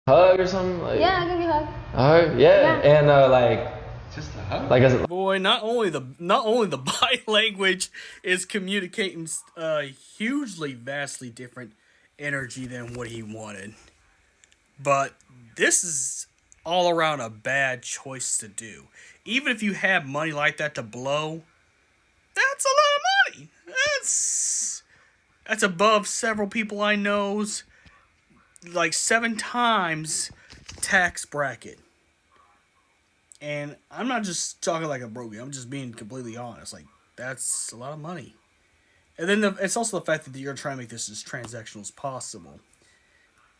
hug or something? Like, Yeah, I'll give you a hug. a hug? Yeah. Yeah. And like Just a hug. like as Boy, not only the body language is communicating hugely vastly different energy than what he wanted, but this is all around a bad choice to do. Even if you have money like that to blow, that's a lot of money. That's above several people I know's like 7 times tax bracket. And I'm not just talking like a brokie. I'm just being completely honest. Like, that's a lot of money. And then it's also the fact that you're trying to make this as transactional as possible.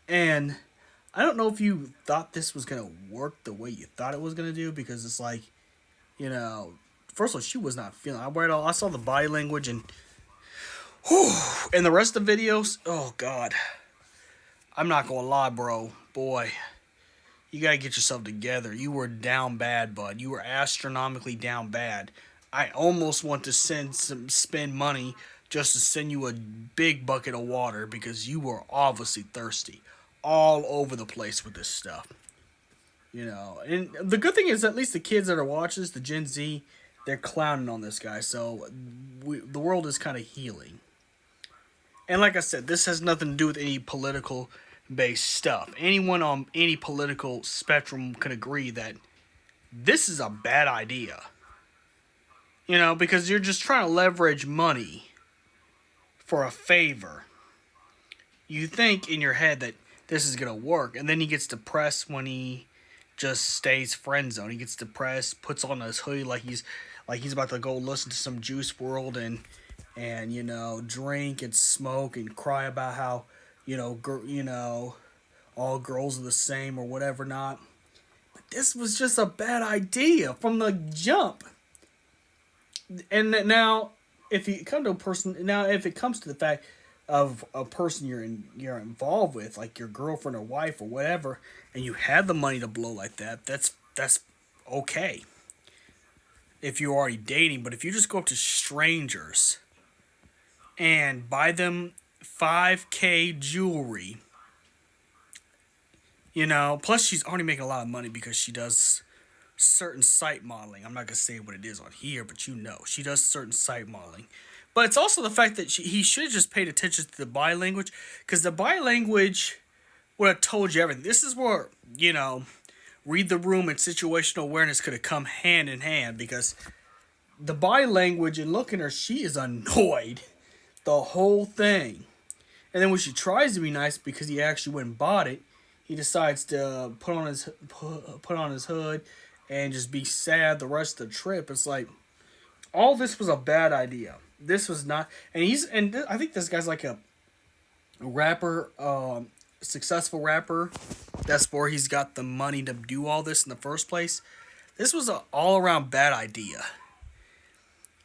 And I don't know if you thought this was going to work the way you thought it was going to do, because it's like, first of all, she was not feeling. I saw the body language and the rest of the videos. Oh, God. I'm not going to lie, bro. Boy. You gotta get yourself together. You were down bad, bud. You were astronomically down bad. I almost want to spend money just to send you a big bucket of water, because you were obviously thirsty, all over the place with this stuff. And the good thing is, at least the kids that are watching this, the Gen Z, they're clowning on this guy. So the world is kind of healing. And like I said, this has nothing to do with any political based stuff. Anyone on any political spectrum can agree that this is a bad idea. Because you're just trying to leverage money for a favor. You think in your head that this is going to work, and then he gets depressed when he just stays friend zone. He gets depressed, puts on his hoodie like he's about to go listen to some Juice World and drink and smoke and cry about how all girls are the same or whatever not. But this was just a bad idea from the jump. And now, if you come to a person, if it comes to the fact of a person you're involved with, like your girlfriend or wife or whatever, and you had the money to blow like that, that's okay. If you're already dating, but if you just go up to strangers and buy them $5K jewelry, plus she's already making a lot of money because she does certain site modeling. I'm not going to say what it is on here, but she does certain site modeling. But it's also the fact that he should have just paid attention to the body language, because the body language would have told you everything. This is where, read the room and situational awareness could have come hand in hand, because the body language and looking at her, she is annoyed the whole thing. And then when she tries to be nice because he actually went and bought it, he decides to put on his hood and just be sad the rest of the trip. It's like, all this was a bad idea. This was not, and I think this guy's like a rapper, successful rapper. That's where he's got the money to do all this in the first place. This was an all around bad idea.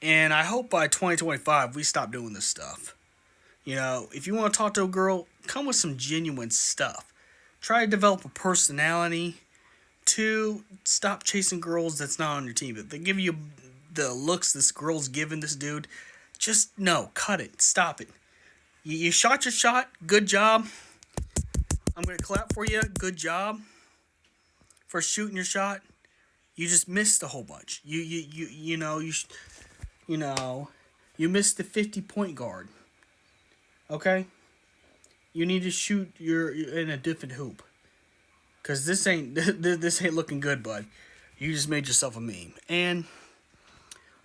And I hope by 2025 we stop doing this stuff. If you want to talk to a girl, come with some genuine stuff. Try to develop a personality. 2, stop chasing girls that's not on your team. If they give you the looks this girl's giving this dude, just no, cut it, stop it. You shot your shot, good job. I'm gonna clap for you, good job for shooting your shot. You just missed a whole bunch. You missed the 50-point guard. Okay? You need to shoot in a different hoop. Cause this ain't looking good, bud. You just made yourself a meme. And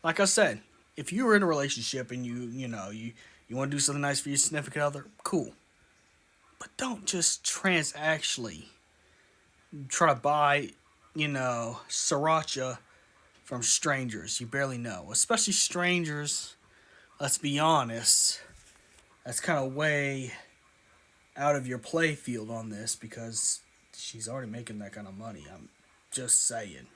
like I said, if you were in a relationship and you want to do something nice for your significant other, cool. But don't just transactionally try to buy, sriracha from strangers you barely know. Especially strangers, let's be honest, that's kind of way out of your play field on this, because she's already making that kind of money. I'm just saying.